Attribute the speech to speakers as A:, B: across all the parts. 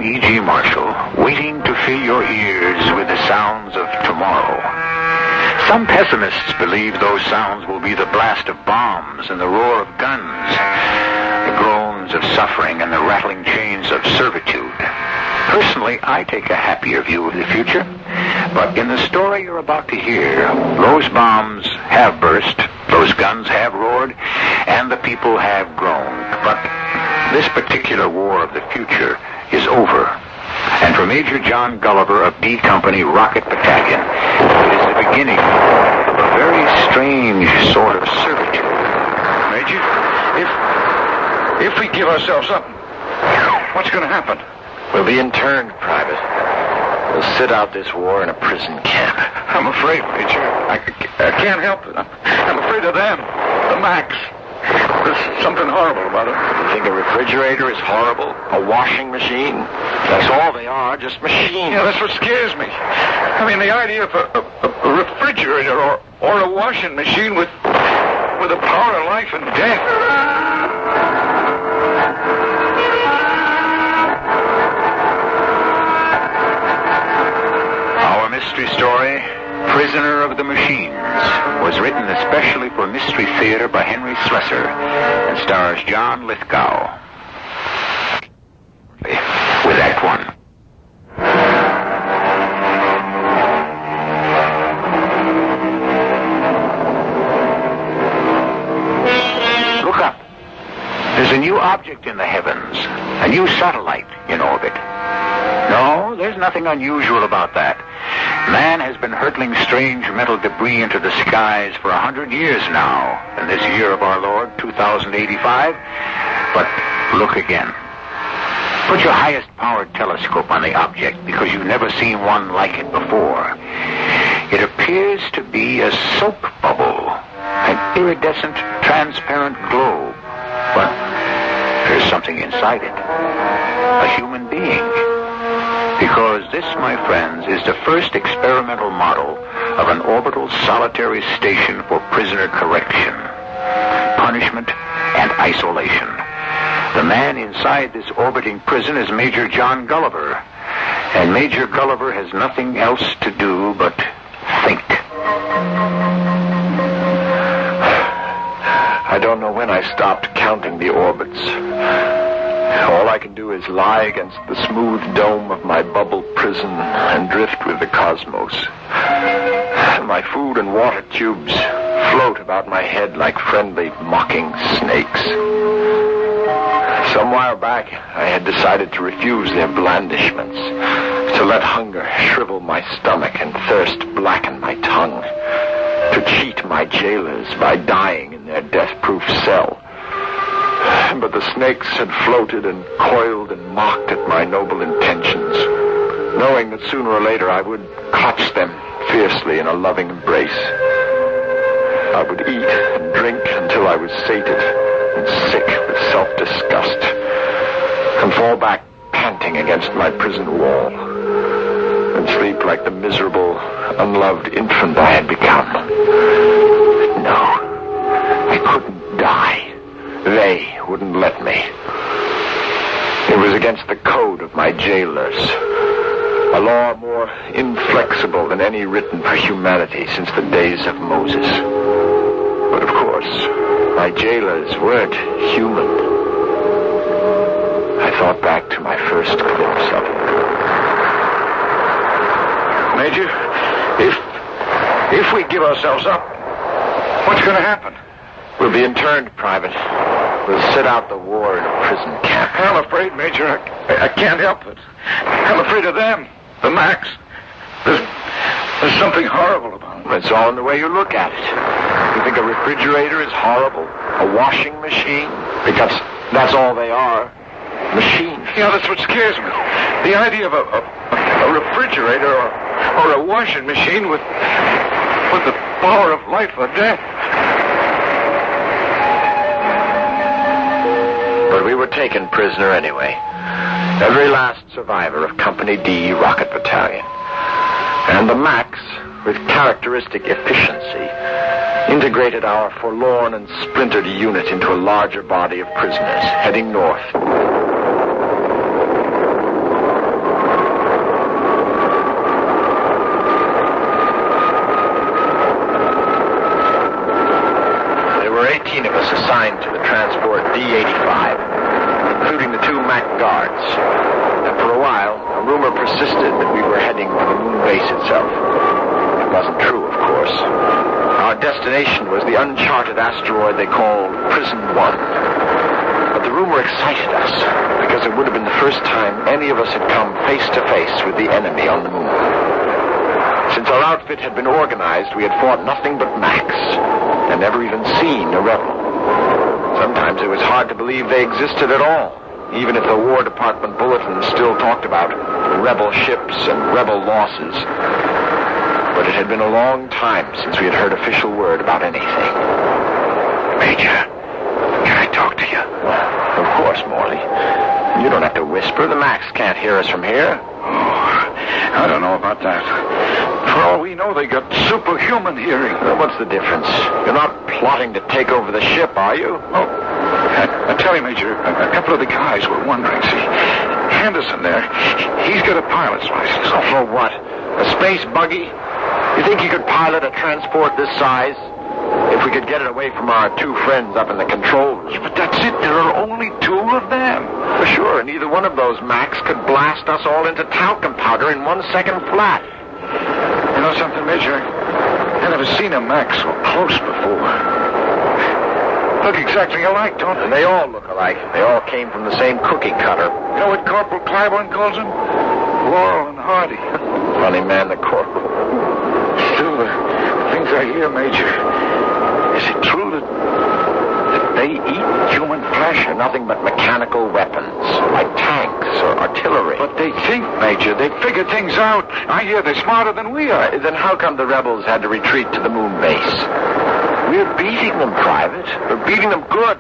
A: E.G. Marshall, waiting to fill your ears with the sounds of tomorrow. Some pessimists believe those sounds will be the blast of bombs and the roar of guns, the groans of suffering and the rattling chains of servitude. Personally, I take a happier view of the future, but in the story you're about to hear, those bombs have burst, those guns have roared, and the people have groaned. But this particular war of the future is over. And for Major John Gulliver of D Company Rocket Battalion, it is the beginning of a very strange sort of servitude.
B: Major, if we give ourselves up, what's going to happen?
C: We'll be interned, Private. We'll sit out this war in a prison camp.
B: I'm afraid, Major. I can't help it. I'm afraid of them, the Macs. There's something horrible about it.
C: You think a refrigerator is horrible? A washing machine? That's all they are, just machines.
B: Yeah, that's what scares me. I mean, the idea of a refrigerator or a washing machine with the power of life and death.
A: Our mystery story, Prisoner of the Machines, was written especially for Mystery Theater by Henry Slessor and stars John Lithgow. With Act One. Look up. There's a new object in the heavens, a new satellite in orbit. No, there's nothing unusual about that. Man has been hurtling strange metal debris into the skies for 100 years now, in this year of our Lord, 2085. But look again. Put your highest-powered telescope on the object, because you've never seen one like it before. It appears to be a soap bubble, an iridescent, transparent globe. But there's something inside it. A human being. Because this, my friends, is the first experimental model of an orbital solitary station for prisoner correction, punishment, and isolation. The man inside this orbiting prison is Major John Gulliver, and Major Gulliver has nothing else to do but think.
C: I don't know when I stopped counting the orbits. All I can do is lie against the smooth dome of my bubble prison and drift with the cosmos. My food and water tubes float about my head like friendly, mocking snakes. Some while back, I had decided to refuse their blandishments, to let hunger shrivel my stomach and thirst blacken my tongue, to cheat my jailers by dying in their death-proof cell. But the snakes had floated and coiled and mocked at my noble intentions, knowing that sooner or later I would clutch them fiercely in a loving embrace. I would eat and drink until I was sated and sick with self-disgust, and fall back panting against my prison wall, and sleep like the miserable, unloved infant I had become. No, I couldn't die. They wouldn't let me. It was against the code of my jailers, a law more inflexible than any written for humanity since the days of Moses. But of course, my jailers weren't human. I thought back to my first glimpse of them.
B: Major, if we give ourselves up, what's going to happen?
C: We'll be interned, Private. We'll sit out the war in a prison camp.
B: I'm afraid, Major. I can't help it. I'm afraid of them, the Macs. There's something horrible about them.
C: It's all in the way you look at it. You think a refrigerator is horrible? A washing machine? Because that's all they are. Machines.
B: Yeah, that's what scares me. The idea of a refrigerator or a washing machine with the power of life or death.
C: But we were taken prisoner anyway. Every last survivor of Company D Rocket Battalion. And the Macs, with characteristic efficiency, integrated our forlorn and splintered unit into a larger body of prisoners heading north. Transport D-85, including the 2 MAC guards. And for a while, a rumor persisted that we were heading for the moon base itself. It wasn't true, of course. Our destination was the uncharted asteroid they called Prison 1. But the rumor excited us, because it would have been the first time any of us had come face to face with the enemy on the moon. Since our outfit had been organized, we had fought nothing but Macs, and never even seen a rebel. Sometimes it was hard to believe they existed at all, even if the War Department bulletins still talked about rebel ships and rebel losses. But it had been a long time since we had heard official word about anything.
B: Major, can I talk to you?
C: Of course, Morley. You don't have to whisper. The Macs can't hear us from here.
B: Oh, I don't know about that. For all we know, they got superhuman hearing.
C: Well, what's the difference? You're not plotting to take over the ship, are you?
B: Oh, I tell you, Major, a couple of the guys were wondering. See, Henderson there, he's got a pilot's license.
C: Oh, for what? A space buggy? You think you could pilot a transport this size? If we could get it away from our 2 friends up in the control room.
B: Yeah, but that's it. There are only 2 of them.
C: For sure, and either one of those Macs could blast us all into talcum powder in 1 second flat.
B: You know something, Major? I've never seen a Mac so close before. Look exactly alike, don't they?
C: And they all look alike. They all came from the same cookie cutter.
B: You know what Corporal Claiborne calls them? Laurel and Hardy.
C: Funny man, the corporal.
B: Still, the things I hear, Major, is it true that they eat human flesh?
C: They're nothing but mechanical weapons, like tanks or artillery.
B: But they think, Major. They figure things out. I hear they're smarter than we are.
C: Then how come the rebels had to retreat to the moon base? We're beating them, Private. We're beating them good.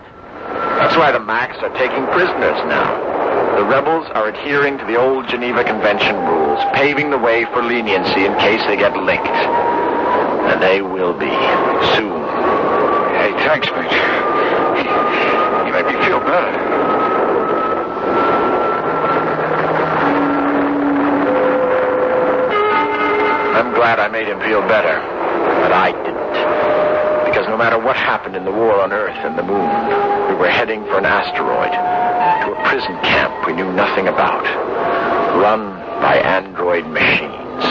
C: That's why the Macs are taking prisoners now. The rebels are adhering to the old Geneva Convention rules, paving the way for leniency in case they get licked. And they will be, soon.
B: Hey, thanks, Major. You made me feel better.
C: I'm glad I made him feel better, but I didn't. Because no matter what happened in the war on Earth and the moon, we were heading for an asteroid, to a prison camp we knew nothing about, run by android machines.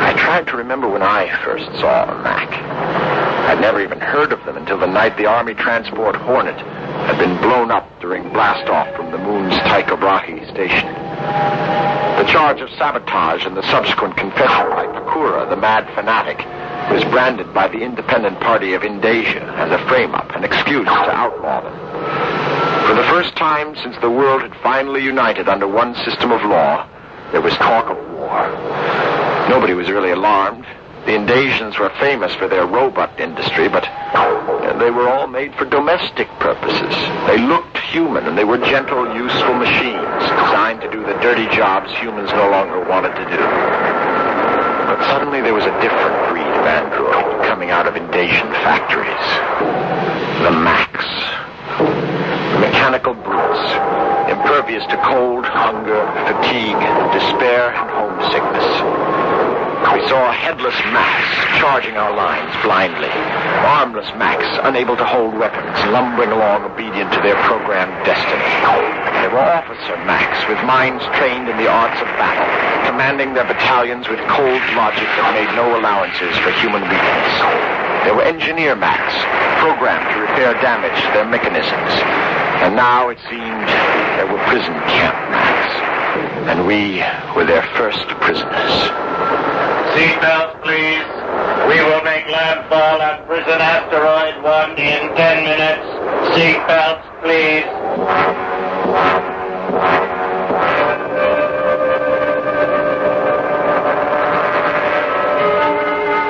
C: I tried to remember when I first saw a Mac. I'd never even heard of them until the night the Army transport Hornet had been blown up during blastoff from the moon's Tycho Brahe station. The charge of sabotage and the subsequent confession by Pakura, the mad fanatic, was branded by the Independent Party of Indonesia as a frame-up, an excuse to outlaw them. For the first time since the world had finally united under one system of law, there was talk of war. Nobody was really alarmed. The Indonesians were famous for their robot industry, but they were all made for domestic purposes. They looked human, and they were gentle, useful machines designed to do the dirty jobs humans no longer wanted to do. But suddenly there was a different breed of android coming out of Indonesian factories. The Macs. Mechanical brutes, impervious to cold, hunger, fatigue, despair, and homesickness. We saw headless Macs charging our lines blindly. Armless Macs, unable to hold weapons, lumbering along obedient to their programmed destiny. There were officer Macs with minds trained in the arts of battle, commanding their battalions with cold logic that made no allowances for human weakness. There were engineer Macs, programmed to repair damage to their mechanisms. And now, it seemed, there were prison camp Macs. And we were their first prisoners.
D: Seatbelts, please. We will make landfall at Prison Asteroid 1 in 10 minutes. Seatbelts, please.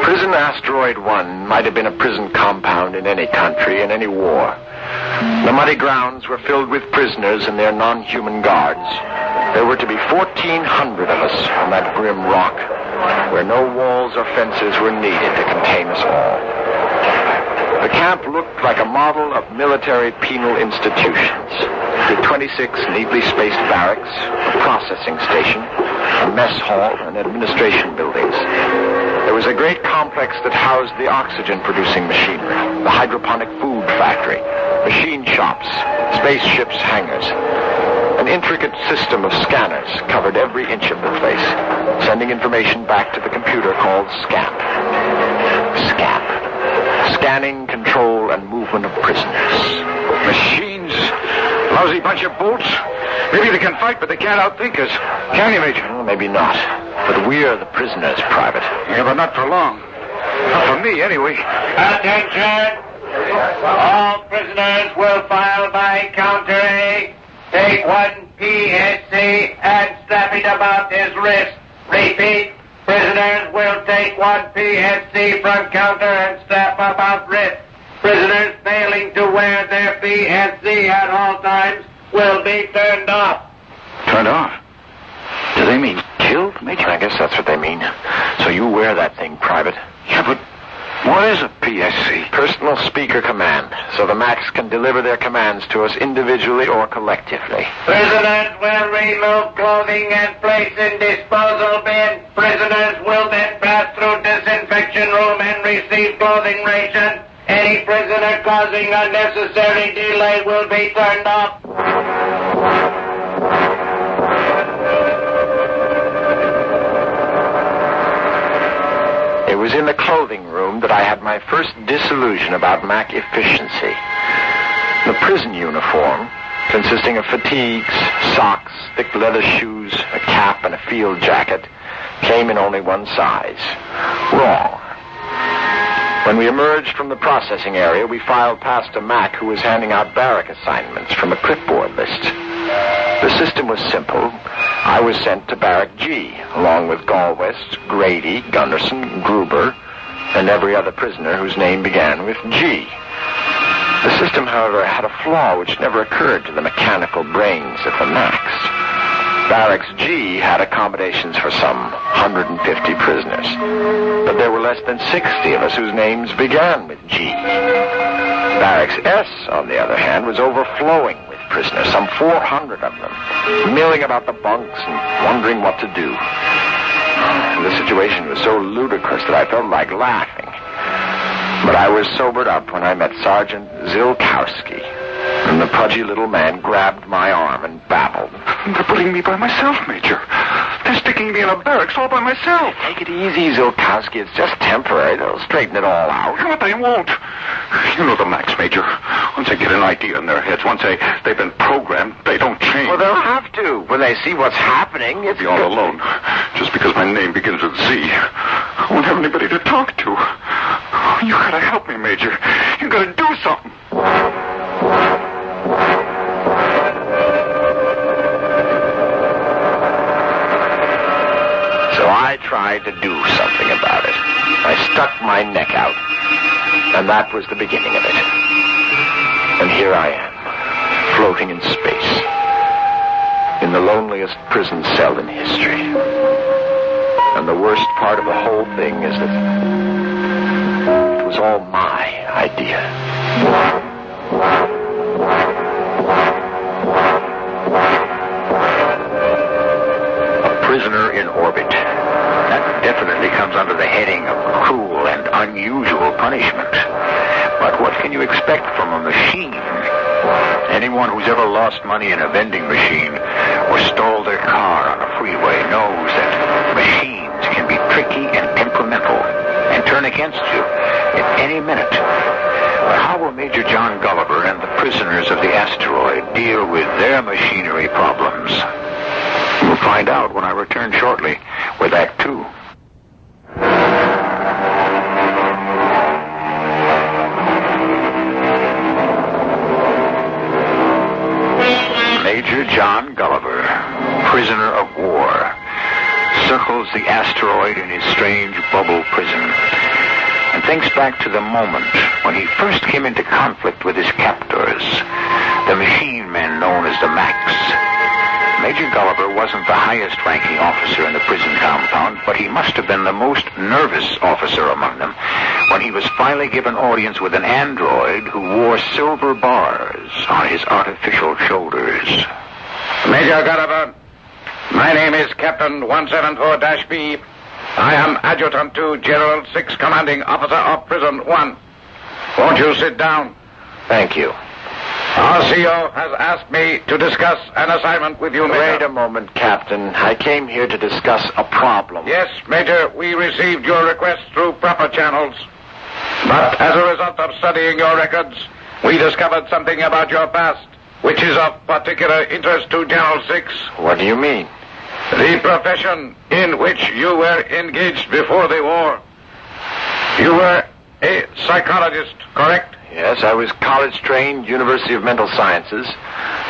C: Prison Asteroid 1 might have been a prison compound in any country, in any war. The muddy grounds were filled with prisoners and their non-human guards. There were to be 1,400 of us on that grim rock, where no walls or fences were needed to contain us all. The camp looked like a model of military penal institutions, with 26 neatly spaced barracks, a processing station, a mess hall, and administration buildings. There was a great complex that housed the oxygen-producing machinery, the hydroponic food factory, machine shops, spaceships' hangars. An intricate system of scanners covered every inch of the place, sending information back to the computer called SCAP. SCAP. Scanning, control, and movement of prisoners.
B: Machines, lousy bunch of bolts. Maybe they can fight, but they can't outthink us. Can you, Major?
C: Well, maybe not. But we're the prisoners, Private.
B: Yeah, but not for long. Not for me, anyway.
D: Attention! All prisoners will file by counter A. Take one PSC and strap it about his wrist. Repeat. Prisoners will take one PSC from counter and strap about wrist. Prisoners failing to wear their PSC at all times will be turned off.
B: Turned off? Do they mean killed, Major?
C: I guess that's what they mean. So you wear that thing, Private.
B: Yeah, but what is a PSC?
C: Personal speaker command, so the Macs can deliver their commands to us individually or collectively.
D: Prisoners will remove clothing and place in disposal bin. Prisoners will then pass through disinfection room and receive clothing ration. Any prisoner causing unnecessary delay will be turned off.
C: It was in the clothing room that I had my first disillusion about Mac efficiency. The prison uniform, consisting of fatigues, socks, thick leather shoes, a cap, and a field jacket, came in only one size. Wrong. When we emerged from the processing area, we filed past a Mac who was handing out barrack assignments from a clipboard list. The system was simple. I was sent to Barrack G, along with Galwest, Grady, Gunderson, Gruber, and every other prisoner whose name began with G. The system, however, had a flaw which never occurred to the mechanical brains of the Macs. Barracks G had accommodations for some 150 prisoners, but there were less than 60 of us whose names began with G. Barracks S, on the other hand, was overflowing with prisoners, some 400 of them, milling about the bunks and wondering what to do. The situation was so ludicrous that I felt like laughing. But I was sobered up when I met Sergeant Zilkowski, and the pudgy little man grabbed my arm and babbled.
B: They're putting me by myself, Major. They're sticking me in a barracks all by myself.
C: Take it easy, Zilkowski. It's just temporary. They'll straighten it all out.
B: But they won't. You know the Macs, Major. Once they get an idea in their heads, once they've been programmed, they don't change.
C: Well, they'll have to. When they see what's happening, it's...
B: I'll be all alone. Just because my name begins with Z. I won't have anybody to talk to. You gotta help me, Major. You gotta do something.
C: So I tried to do something about it. I stuck my neck out. And that was the beginning of it. And here I am, floating in space, in the loneliest prison cell in history. And the worst part of the whole thing is that it was all my idea.
A: A prisoner in orbit. That definitely comes under the heading of cruel and unusual punishment. But what can you expect from a machine? Anyone who's ever lost money in a vending machine or stole their car on a freeway knows that machines can be tricky and temperamental and turn against you at any minute. But how will Major John Gulliver and the prisoners of the asteroid deal with their machinery problems? We'll find out when I return shortly with Act 2. Major John Gulliver, prisoner of war, circles the asteroid in his strange bubble prison and thinks back to the moment when he first came into conflict with his captors, the machine men known as the Macs. Major Gulliver wasn't the highest-ranking officer in the prison compound, but he must have been the most nervous officer among them when he was finally given audience with an android who wore silver bars on his artificial shoulders.
E: Major Gulliver, my name is Captain 174-B.
A: I am Adjutant to General 6, Commanding Officer of Prison 1. Won't you sit down?
C: Thank you.
A: Our CO has asked me to discuss an assignment with you, Major.
C: Wait a moment, Captain. I came here to discuss a problem.
A: Yes, Major, we received your request through proper channels. But as a result of studying your records, we discovered something about your past, which is of particular interest to General 6.
C: What do you mean?
A: The profession in which you were engaged before the war. You were a psychologist, correct?
C: Yes, I was college-trained, University of Mental Sciences,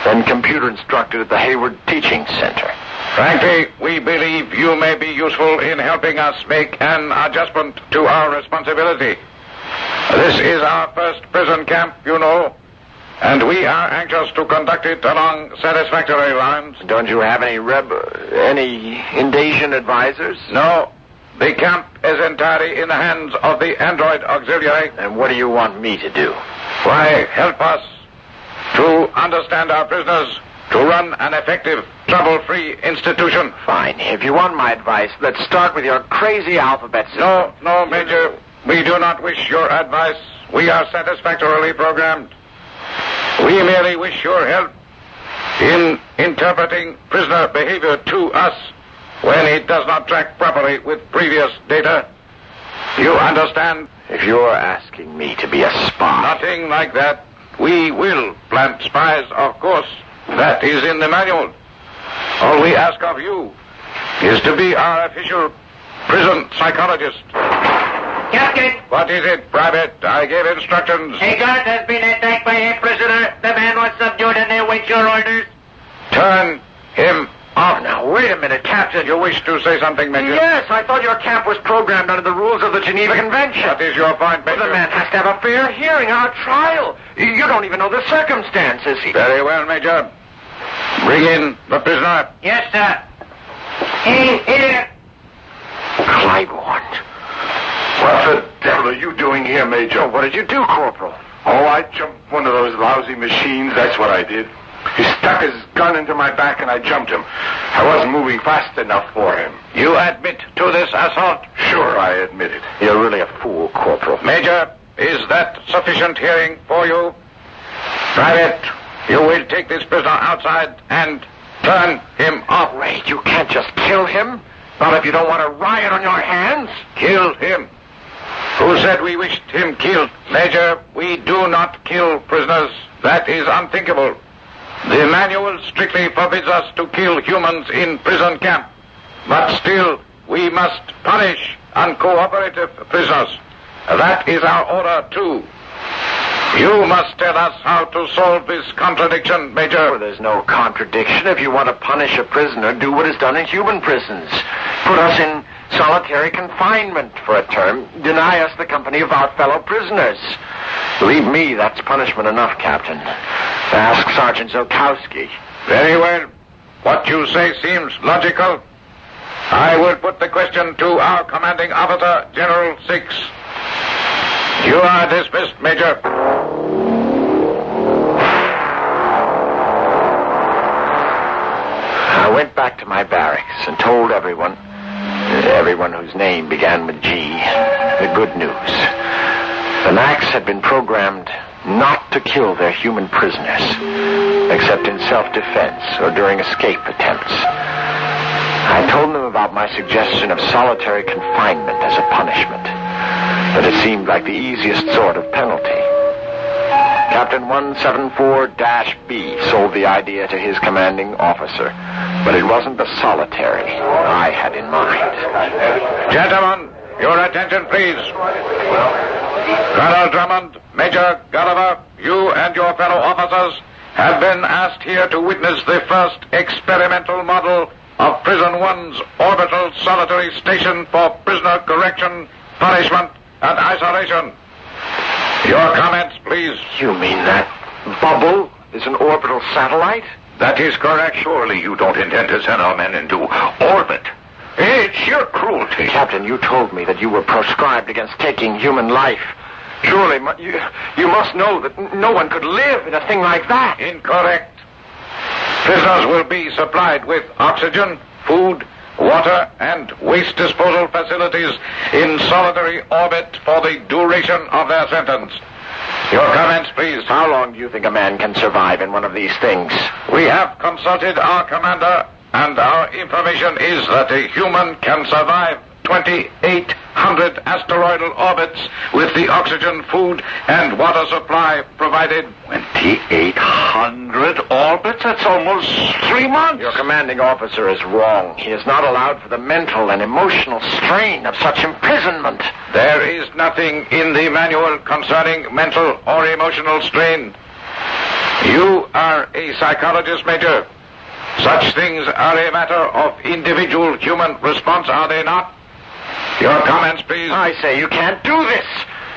C: then computer instructor at the Hayward Teaching Center.
A: Frankly, we believe you may be useful in helping us make an adjustment to our responsibility. This is our first prison camp, you know, and we are anxious to conduct it along satisfactory lines.
C: Don't you have any Indasian advisors?
A: No. The camp is entirely in the hands of the android auxiliary.
C: And what do you want me to do?
A: Why, help us to understand our prisoners, to run an effective, trouble-free institution.
C: Fine. If you want my advice, let's start with your crazy alphabet system.
A: No, Major. We do not wish your advice. We are satisfactorily programmed. We merely wish your help in interpreting prisoner behavior to us when it does not track properly with previous data. You understand?
C: If you're asking me to be a spy...
A: Nothing like that. We will plant spies, of course. That is in the manual. All we ask of you is to be our official prison psychologist.
D: Captain!
A: What is it, Private? I gave instructions.
D: A guard has been attacked by a prisoner. The man was subdued and they await your orders.
A: Turn him off.
C: Now, wait a minute, Captain.
A: You wish to say something, Major?
C: Yes, I thought your camp was programmed under the rules of the Geneva Convention.
A: What is your point, Major?
C: The man has to have a fair hearing, our trial. You don't even know the circumstances.
A: Very well, Major. Bring in the prisoner.
D: Yes, sir. Here.
C: Claiborne.
B: What the devil are you doing here, Major?
C: What did you do, Corporal?
B: Oh, I jumped one of those lousy machines, that's what I did. He stuck his gun into my back and I jumped him. I wasn't moving fast enough for him.
A: You admit to this assault?
B: Sure, I admit it.
C: You're really a fool, Corporal.
A: Major, is that sufficient hearing for you? Private, you will take this prisoner outside and turn him off.
C: Wait, you can't just kill him? Not if you don't want a riot on your hands?
A: Kill him. Who said we wished him killed? Major, we do not kill prisoners. That is unthinkable. The manual strictly forbids us to kill humans in prison camp. But still, we must punish uncooperative prisoners. That is our order, too. You must tell us how to solve this contradiction, Major.
C: Well, there's no contradiction. If you want to punish a prisoner, do what is done in human prisons. Put us in solitary confinement for a term. Deny us the company of our fellow prisoners. Believe me, that's punishment enough, Captain. Ask Sergeant Zolkowski.
A: Very well. What you say seems logical. I will put the question to our commanding officer, General 6. You are dismissed, Major.
C: I went back to my barracks and told everyone whose name began with G, the good news. The Macs had been programmed not to kill their human prisoners, except in self-defense or during escape attempts. I told them about my suggestion of solitary confinement as a punishment, but it seemed like the easiest sort of penalty. Captain 174-B sold the idea to his commanding officer, but it wasn't the solitary I had in mind.
A: Gentlemen, your attention, please. Colonel Drummond, Major Gulliver, you and your fellow officers have been asked here to witness the first experimental model of Prison 1's orbital solitary station for prisoner correction, punishment, and isolation. Your comments, please.
C: You mean that bubble is an orbital satellite?
A: That is correct.
B: Surely you don't intend to send our men into orbit. It's sheer cruelty.
C: Captain, you told me that you were proscribed against taking human life. Surely you must know that no one could live in a thing like that.
A: Incorrect. Prisoners will be supplied with oxygen, food,
B: water, and waste disposal facilities in solitary orbit for the duration of their sentence. Your comments, please.
C: How long do you think a man can survive in one of these things?
B: We have consulted our commander, and our information is that a human can survive 2,800 asteroidal orbits with the oxygen, food, and water supply provided.
A: 2,800 orbits? That's almost 3 months.
C: Your commanding officer is wrong. He is not allowed for the mental and emotional strain of such imprisonment.
B: There is nothing in the manual concerning mental or emotional strain. You are a psychologist, Major. Such things are a matter of individual human response, are they not? Your comments, please.
C: I say you can't do this.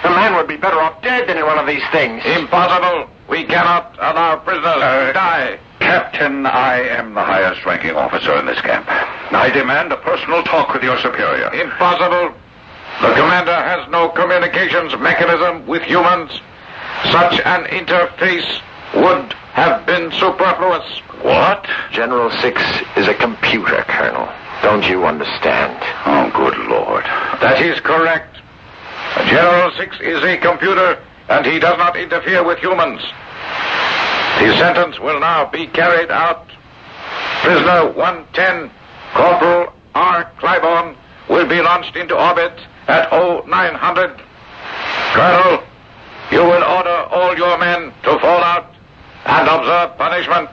C: The man would be better off dead than in one of these things.
B: Impossible. We cannot allow prisoners die.
A: Captain, I am the highest ranking officer in this camp. I demand a personal talk with your superior.
B: Impossible. The commander has no communications mechanism with humans. Such an interface would have been superfluous.
A: What?
C: General 6 is a computer, Colonel. Don't you understand?
A: Oh, good Lord.
B: That is correct. General 6 is a computer, and he does not interfere with humans. His sentence will now be carried out. Prisoner 110, Corporal R. Clybourne, will be launched into orbit at 0900. Colonel, you will order all your men to fall out and observe punishment.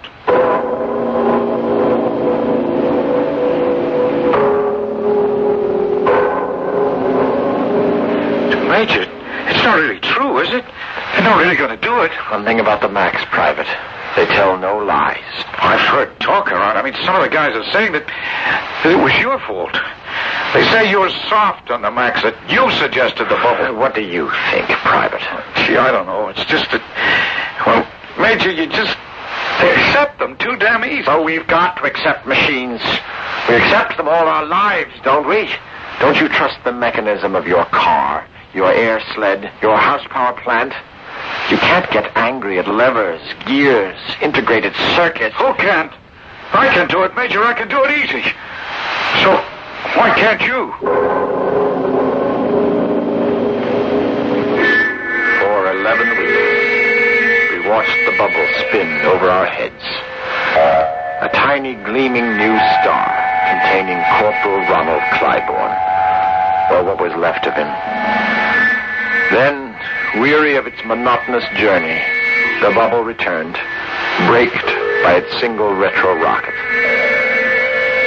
A: Major, it's not really true, is it? They're not really going to do it.
C: One thing about the Max, Private. They tell no lies.
A: I've heard talk around. I mean, some of the guys are saying that it was your fault. They say you were soft on the Max, that you suggested the bubble.
C: What do you think, Private?
A: Gee, I don't know. It's just that, well, Major, you just accept them too damn easy.
C: So we've got to accept machines. We accept them all our lives, don't we? Don't you trust the mechanism of your car, your air sled, your house power plant? You can't get angry at levers, gears, integrated circuits.
A: Who can't? I can do it, Major. I can do it easy. So, why can't you?
C: For 11 weeks, we watched the bubble spin over our heads. A tiny gleaming new star containing Corporal Ronald Clybourne, or what was left of him. Then, weary of its monotonous journey, the bubble returned, braked by its single retro rocket.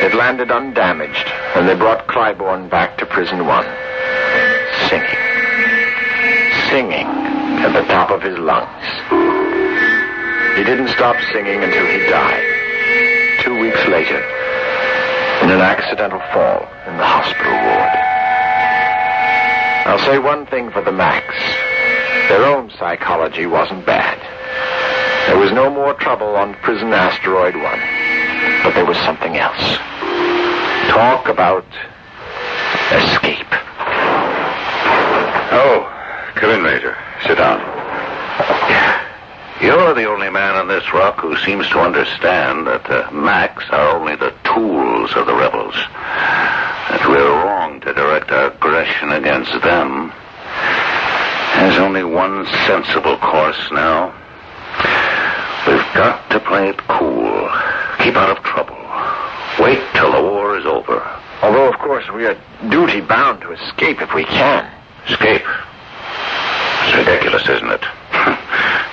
C: It landed undamaged, and they brought Clybourne back to Prison 1, singing at the top of his lungs. He didn't stop singing until he died, 2 weeks later, in an accidental fall in the hospital ward. I'll say one thing for the Max. Their own psychology wasn't bad. There was no more trouble on Prison Asteroid 1. But there was something else. Talk about escape.
A: Oh, come in, Major. Sit down. You're the only man on this rock who seems to understand that the Macs are only the tools of the rebels. That we're wrong to direct our aggression against them. There's only one sensible course now. We've got to play it cool. Keep out of trouble. Wait till the war is over.
C: Although, of course, we are duty-bound to escape if we can.
A: Escape? It's ridiculous, isn't it?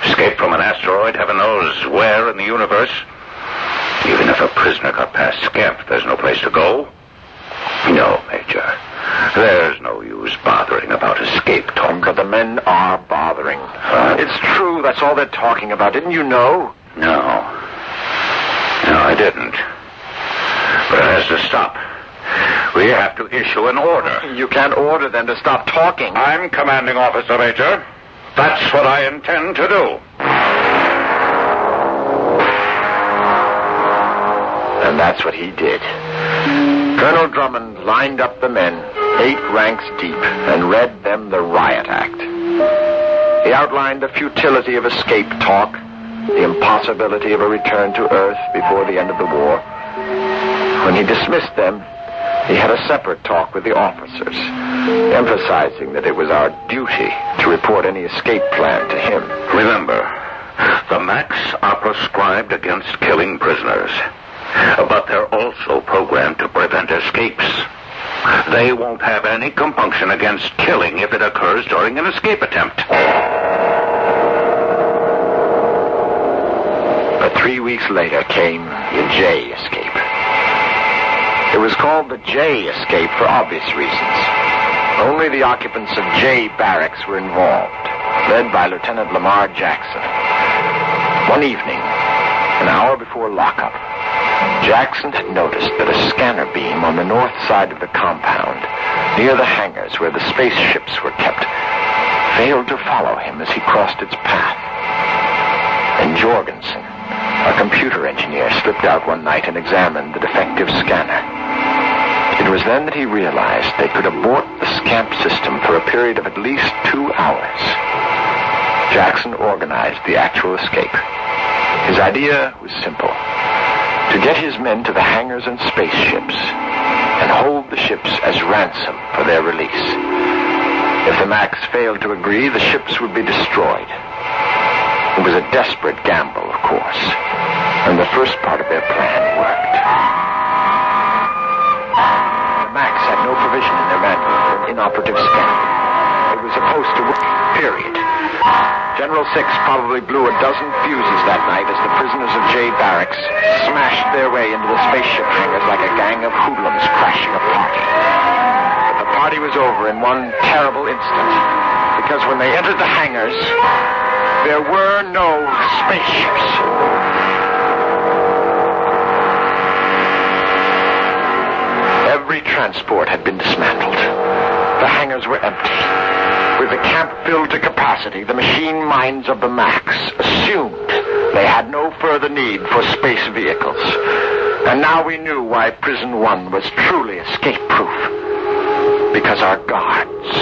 A: Escape from an asteroid, heaven knows where in the universe. Even if a prisoner got past Scamp, there's no place to go. No, Major. There's no use bothering about escape talk.
C: But the men are bothering. It's true, that's all they're talking about. Didn't you know?
A: No, I didn't. But it has to stop. We have to issue an order.
C: You can't order them to stop talking.
A: I'm commanding officer, Major. That's what I intend to do.
C: And that's what he did. Colonel Drummond lined up the men, 8 ranks deep, and read them the riot act. He outlined the futility of escape talk, the impossibility of a return to Earth before the end of the war. When he dismissed them, He had a separate talk with the officers, emphasizing that it was our duty to report any escape plan to him.
E: Remember, the Macs are prescribed against killing prisoners, but they're also programmed to prevent escapes. They won't have any compunction against killing if it occurs during an escape attempt.
C: But 3 weeks later came the J escape. It was called the J escape for obvious reasons. Only the occupants of J barracks were involved, led by Lieutenant Lamar Jackson. One evening, an hour before lockup, Jackson had noticed that a scanner beam on the north side of the compound, near the hangars where the spaceships were kept, failed to follow him as he crossed its path. And Jorgensen, a computer engineer, slipped out one night and examined the defective scanner. It was then that he realized they could abort the scamp system for a period of at least 2 hours. Jackson organized the actual escape. His idea was simple: to get his men to the hangars and spaceships and hold the ships as ransom for their release. If the Macs failed to agree, the ships would be destroyed. It was a desperate gamble, of course, and the first part of their plan worked. The Macs had no provision in their manual for an inoperative scamp. It was supposed to work, period. General Six probably blew a dozen fuses that night as the prisoners of J Barracks smashed their way into the spaceship hangars like a gang of hoodlums crashing a party. But the party was over in one terrible instant, because when they entered the hangars, there were no spaceships. Every transport had been dismantled. The hangars were empty. With the camp filled to capacity, the machine minds of the Macs assumed they had no further need for space vehicles. And now we knew why Prison 1 was truly escape-proof. Because our guards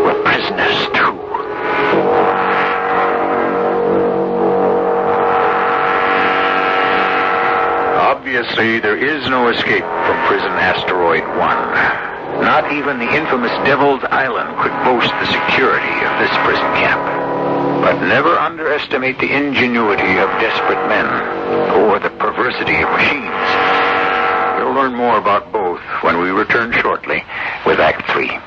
C: were prisoners, too.
A: Obviously, there is no escape from Prison Asteroid 1. Not even the infamous Devil's Island could boast the security of this prison camp. But never underestimate the ingenuity of desperate men or the perversity of machines. We'll learn more about both when we return shortly with Act 3.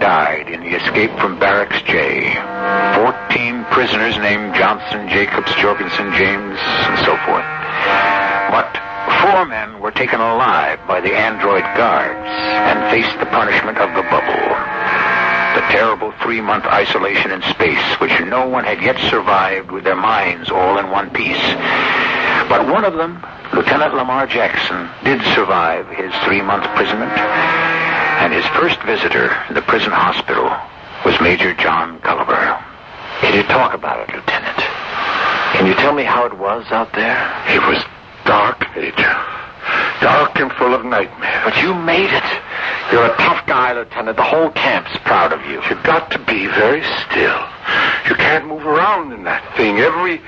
A: Died in the escape from Barracks J. 14 prisoners named Johnson, Jacobs, Jorgensen, James, and so forth. But 4 men were taken alive by the android guards and faced the punishment of the bubble. The terrible 3-month isolation in space, which no one had yet survived with their minds all in one piece. But one of them, Lieutenant Lamar Jackson, did survive his 3-month imprisonment. And his first visitor in the prison hospital was Major John Gulliver.
C: Can you talk about it, Lieutenant? Can you tell me how it was out there?
B: It was dark, Major. Dark and full of nightmares.
C: But you made it. You're a tough guy, Lieutenant. The whole camp's proud of you.
B: You've got to be very still. You can't move around in that thing. Every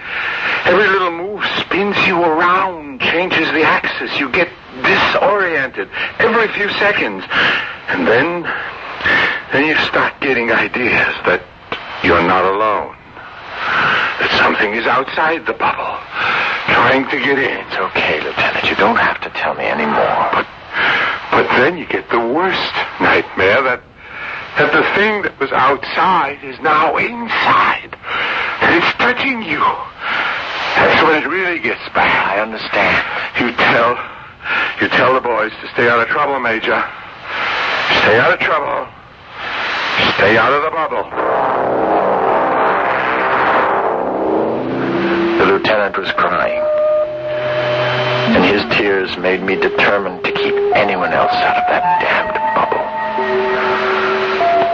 B: little move spins you around, changes the axis. You get disoriented every few seconds. And then you start getting ideas that you're not alone. That something is outside the bubble, trying to get in.
C: It's okay, Lieutenant. You don't have to tell me anymore.
B: But then you get the worst nightmare that the thing that was outside is now inside. And it's touching you. That's when it really gets bad.
C: I understand.
B: You tell the boys to stay out of trouble, Major. Stay out of trouble. Stay out of the bubble.
C: The lieutenant was crying, and his tears made me determined to keep anyone else out of that damned bubble.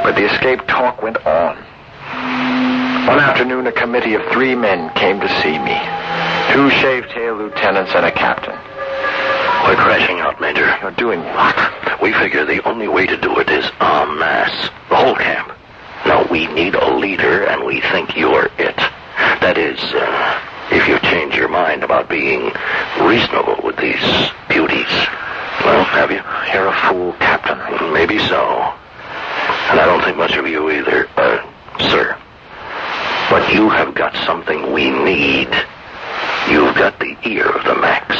C: But the escape talk went on. One afternoon, a committee of 3 men came to see me. 2 shave-tail lieutenants and a captain.
E: We're crashing out, Major.
C: You're doing what?
E: We figure the only way to do it is en masse. The whole camp. Now, We need a leader, and we think you're it. That is, if you change your mind about being reasonable with these beauties. Well, have you?
C: You're a fool, Captain.
E: Maybe so. And I don't think much of you either, sir. But you have got something we need. You've got the ear of the Max.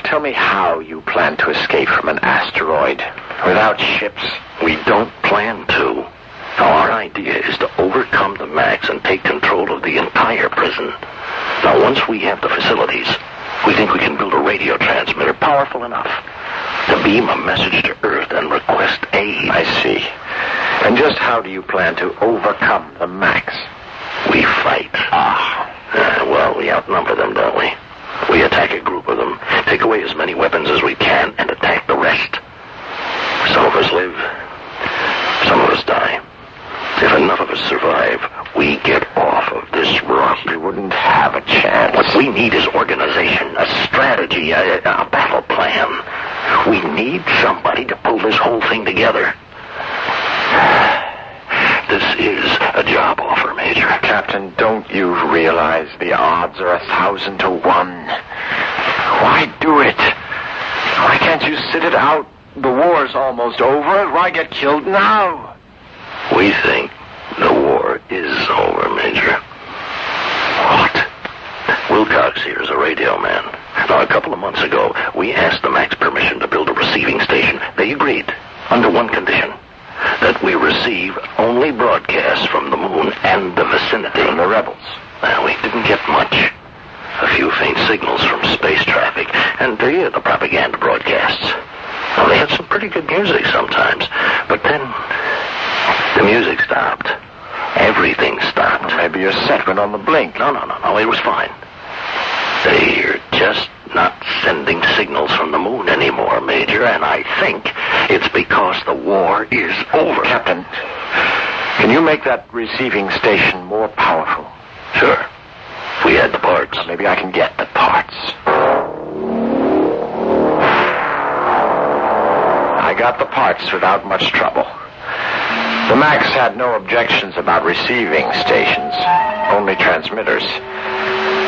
C: Tell me how you plan to escape from an asteroid without ships.
E: We don't plan to. Our idea is to overcome the Max and take control of the entire prison. Now, once we have the facilities, we think we can build a radio transmitter powerful enough to beam a message to Earth and request aid.
C: I see. And just how do you plan to overcome the Max?
E: We fight. Well, we outnumber them, don't we? We attack a group of them, take away as many weapons as we can, and attack the rest. Some of us live. Some of us die. If enough of us survive, we get off of this rock.
C: You wouldn't have a chance.
E: What we need is organization, a strategy, a battle plan. We need somebody to pull this whole thing together. This is a job offer, Major.
C: Captain, don't you realize the odds are 1,000 to 1? Why do it? Why can't you sit it out? The war's almost over. Why get killed now?
E: We think the war is over, Major. What? Wilcox here is a radio man. Now, a couple of months ago, we asked the Max permission to build a receiving station. They agreed, under one condition. That we receive only broadcasts from the moon and the vicinity.
C: From the rebels.
E: Well, we didn't get much. A few faint signals from space traffic, and the propaganda broadcasts. Well, they had some pretty good music sometimes, but then the music stopped. Everything stopped.
C: Well, maybe your set went on the blink.
E: No, it was fine. They're just not sending signals from the moon anymore, Major, and I think it's because the war is over.
C: Captain, can you make that receiving station more powerful?
E: Sure. If we had the parts.
C: Well, maybe I can get the parts. I got the parts without much trouble. The Max had no objections about receiving stations, only transmitters.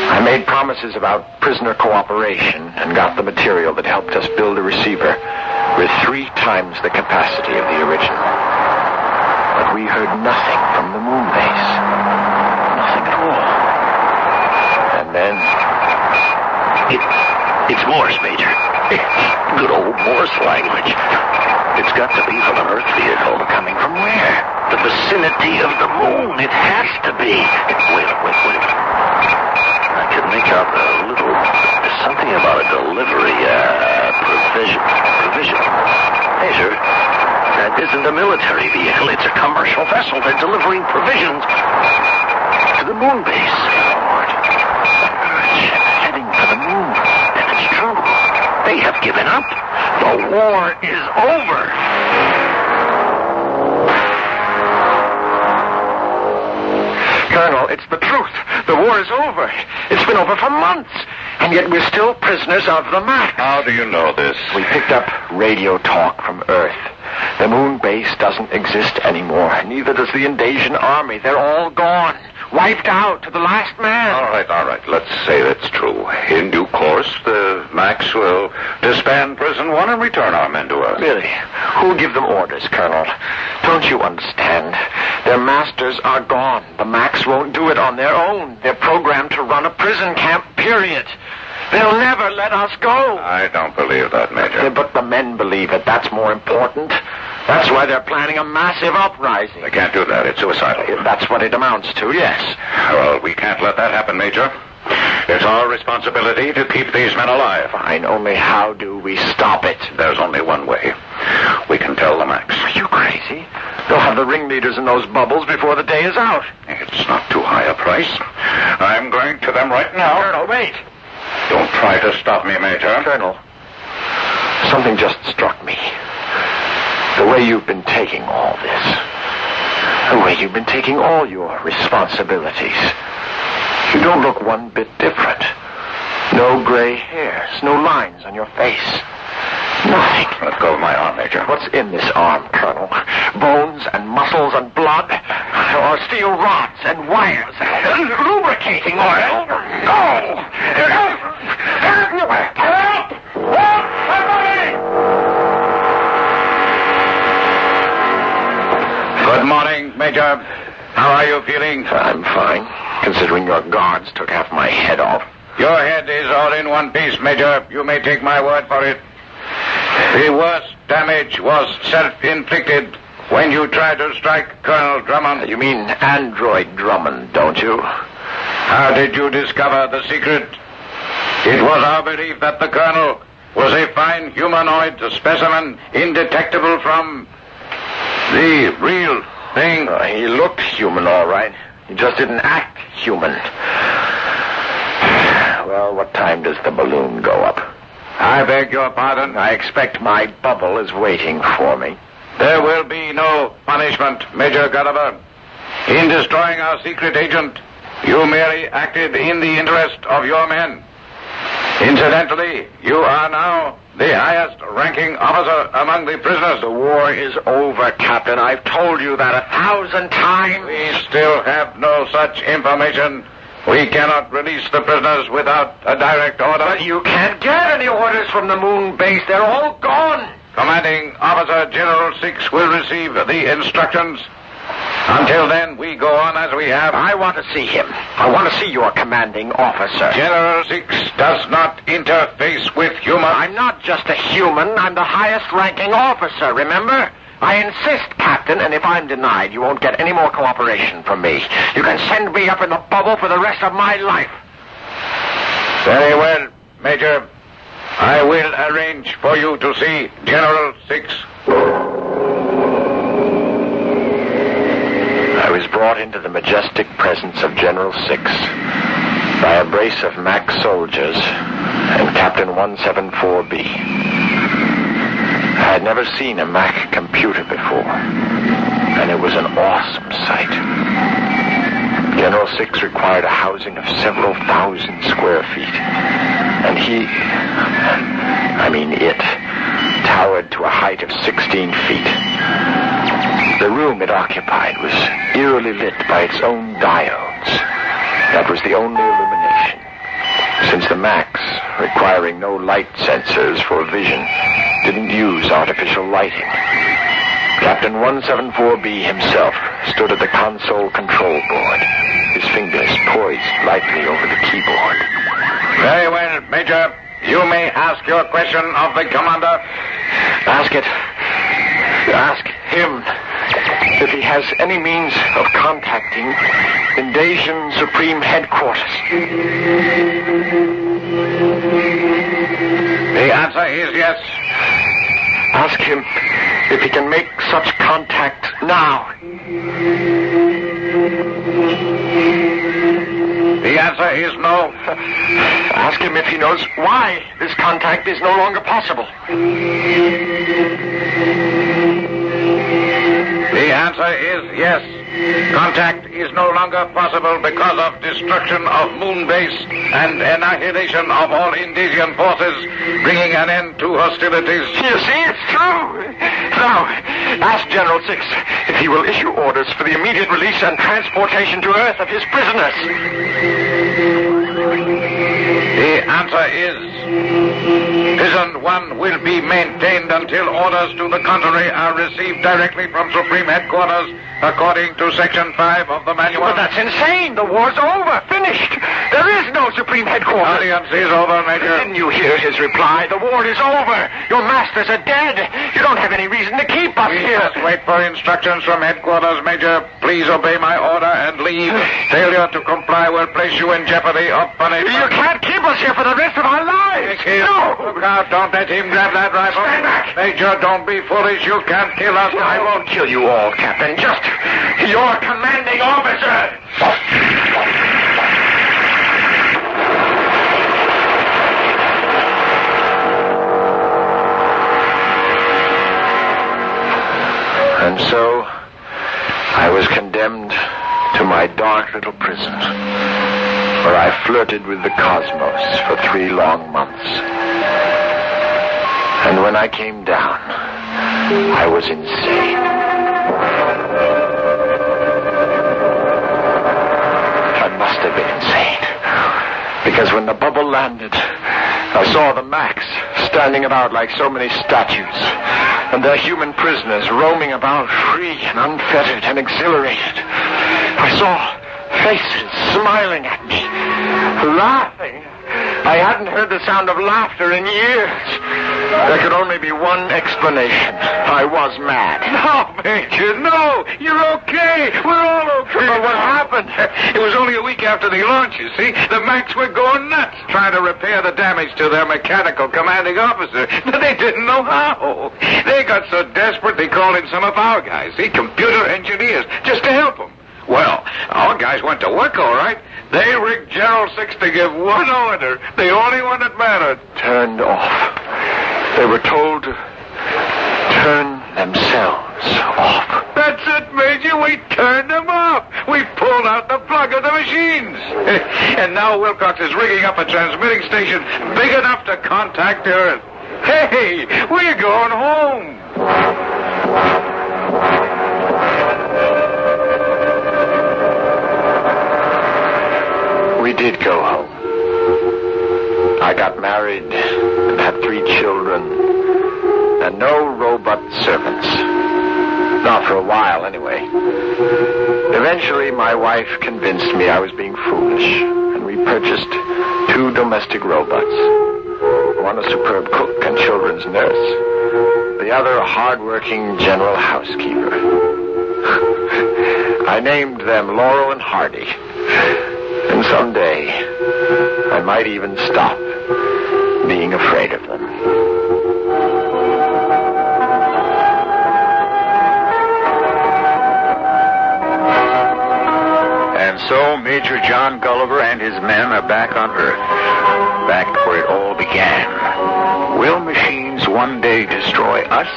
C: I made promises about prisoner cooperation and got the material that helped us build a receiver with 3 times the capacity of the original. But we heard nothing from the moon base. Nothing at all. And then...
E: It's Morse, Major. Good old Morse language. It's got to be from an Earth vehicle.
C: Coming from where?
E: The vicinity of the moon. It has to be. Wait. I can make out a little... There's something about a delivery, provision. Major, that isn't a military vehicle. It's a commercial vessel. They're delivering provisions to the moon base.
C: Lord, ship heading for the moon.
E: And it's true. They have given up. The war is over.
C: Colonel, it's the truth. The war is over. It's been over for months. And yet we're still prisoners of the Max.
B: How do you know this?
C: We picked up radio talk from Earth. The moon base doesn't exist anymore. Neither does the invasion army. They're all gone. Wiped out to the last man.
B: All right. Let's say that's true. In due course, the Max will disband Prison 1 and return our men to us.
C: Really? Who'll give them orders, Colonel? Don't you understand? Their masters are gone. The Max won't do it on their own. They're programmed to run a prison camp, period. They'll never let us go.
B: I don't believe that, Major.
C: But the men believe it. That's more important. That's why they're planning a massive uprising.
B: They can't do that. It's suicidal.
C: That's what it amounts to, yes.
B: Well, we can't let that happen, Major. It's our responsibility to keep these men alive.
C: Fine, only how do we stop it?
B: There's only one way. We can tell the Max.
C: Are you crazy? They'll have the ringleaders in those bubbles before the day is out.
B: It's not too high a price. I'm going to them right now.
C: Colonel, wait.
B: Don't try to stop me, Major.
C: Colonel, something just struck me. The way you've been taking all this. The way you've been taking all your responsibilities. You don't look one bit different. No gray hairs, no lines on your face. Nothing.
A: Let go of my arm, Major.
C: What's in this arm, Colonel? Bones and muscles and blood? Or steel rods and wires? Lubricating oil? Go!
B: Good morning, Major. How are you feeling?
C: I'm fine, considering your guards took half my head off.
B: Your head is all in one piece, Major. You may take my word for it. The worst damage was self-inflicted when you tried to strike Colonel Drummond.
C: You mean Android Drummond, don't you?
B: How did you discover the secret? It was our belief that the Colonel was a fine humanoid specimen, indetectable from the real thing.
C: He looked human, all right. He just didn't act human. Well, what time does the balloon go up?
B: I beg your pardon.
C: I expect my bubble is waiting for me.
B: There will be no punishment, Major Gulliver. In destroying our secret agent, you merely acted in the interest of your men. Incidentally, you are now the highest-ranking officer among the prisoners.
C: The war is over, Captain. I've told you that 1,000 times.
B: We still have no such information. We cannot release the prisoners without a direct order.
C: But you can't get any orders from the moon base. They're all gone.
B: Commanding Officer General 6 will receive the instructions. Until then, we go on as we have.
C: I want to see him. I want to see your commanding officer.
B: General 6 does not interface with humans.
C: I'm not just a human. I'm the highest-ranking officer, remember? I insist, Captain, and if I'm denied, you won't get any more cooperation from me. You can send me up in the bubble for the rest of my life.
B: Very well, Major. I will arrange for you to see General 6.
C: I was brought into the majestic presence of General 6 by a brace of MAC soldiers and Captain 174B. I had never seen a MAC computer before, and it was an awesome sight. General 6 required a housing of several thousand square feet, and it towered to a height of 16 feet. The room it occupied was eerily lit by its own diodes. That was the only illumination, since the MACs, requiring no light sensors for vision, didn't use artificial lighting. Captain 174B himself stood at the console control board, his fingers poised lightly over the keyboard.
B: Very well, Major. You may ask your question of the commander.
C: Ask it. Ask him if he has any means of contacting Invasion Supreme Headquarters.
B: The answer is yes.
C: Ask him if he can make such contact now.
B: The answer is no.
C: Ask him if he knows why this contact is no longer possible.
B: The answer is yes. Contact is no longer possible because of destruction of moon base and annihilation of all Indesian forces, bringing an end to hostilities.
C: You see, it's true. Now, ask General 6 if he will issue orders for the immediate release and transportation to Earth of his prisoners.
B: The answer is Prison 1 will be maintained until orders to the contrary are received directly from Supreme Headquarters according to Section 5 of the manual.
C: But that's insane. The war's over. Finished. There is no Supreme Headquarters.
B: Audience is over, Major.
C: Didn't you hear his reply? The war is over. Your masters are dead. You don't have any reason to keep us here.
B: Just wait for instructions from Headquarters, Major. Please obey my order and leave. Failure to comply will place you in jeopardy of punishment.
C: You can't keep us here for the rest of our lives.
B: No! Look out. Don't let him grab that rifle.
C: Stand back.
B: Major, don't be foolish. You can't kill us.
C: I won't kill you all, Captain. Just your commanding officer. And so, I was condemned to my dark little prison, where I flirted with the cosmos for 3 long months. And when I came down, I was insane. I must have been insane. Because when the bubble landed, I saw the Macs standing about like so many statues, and their human prisoners roaming about free and unfettered and exhilarated. I saw faces smiling at me, laughing. I hadn't heard the sound of laughter in years. There could only be one explanation. I was mad.
B: No, Major, no. You're okay. We're all okay.
C: But what happened?
B: It was only a week after the launch, you see. The Macs were going nuts, trying to repair the damage to their mechanical commanding officer. But they didn't know how. They got so desperate they called in some of our guys, see, computer engineers, just to help them. Well, our guys went to work, all right. They rigged General 6 to give one order, the only one that mattered.
C: Turned off. They were told to turn themselves off.
B: That's it, Major. We turned them off. We pulled out the plug of the machines. And now Wilcox is rigging up a transmitting station big enough to contact Earth. Hey, we're going home.
C: We did go home. I got married and had 3 children, and no robot servants. Not for a while, anyway. Eventually, my wife convinced me I was being foolish, and we purchased 2 domestic robots. One a superb cook and children's nurse, the other a hard-working general housekeeper. I named them Laurel and Hardy. And someday, I might even stop being afraid of them.
A: And so Major John Gulliver and his men are back on Earth, back where it all began. Will machines one day destroy us?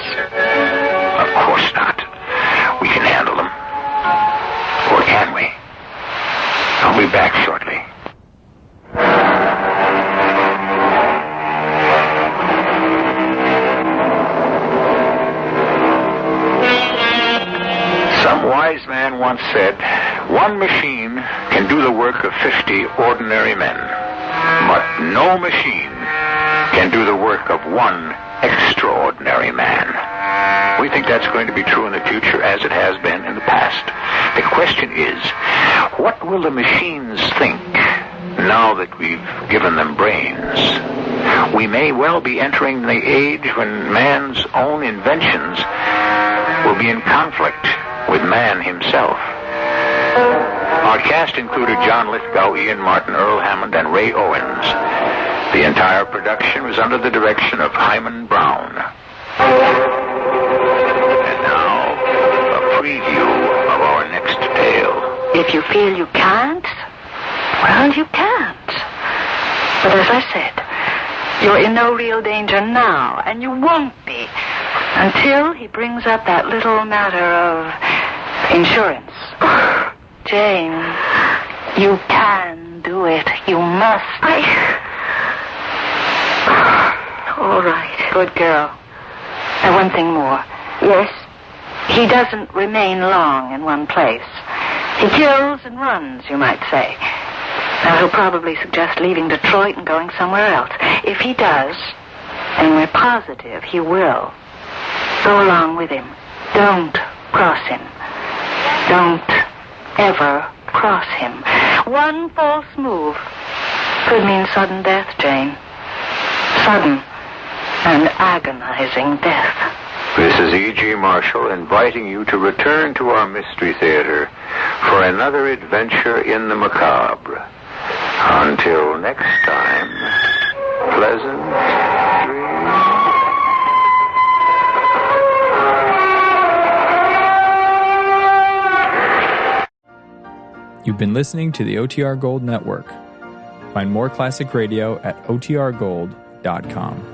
A: Of course not. We can handle them. Or can we? I'll be back shortly. Some wise man once said, one machine can do the work of 50 ordinary men, but no machine can do the work of one extraordinary man. We think that's going to be true in the future as it has been in the past. The question is, what will the machines think now that we've given them brains? We may well be entering the age when man's own inventions will be in conflict with man himself. Our cast included John Lithgow, Ian Martin, Earl Hammond, and Ray Owens. The entire production was under the direction of Hyman Brown. And now, a preview of our next tale.
F: If you feel you can't, well, you can't. But as I said, you're in no real danger now, and you won't be until he brings up that little matter of insurance. Jane, you can do it. You must. All right. Good girl. And one thing more. Yes? He doesn't remain long in one place. He kills and runs, you might say. Now, he'll probably suggest leaving Detroit and going somewhere else. If he does, and we're positive he will, go along with him. Don't cross him. Don't ever cross him. One false move could mean sudden death, Jane. Sudden and agonizing death.
A: This is E.G. Marshall inviting you to return to our Mystery Theater for another adventure in the macabre. Until next time, pleasant dreams.
G: You've been listening to the OTR Gold Network. Find more classic radio at otrgold.com.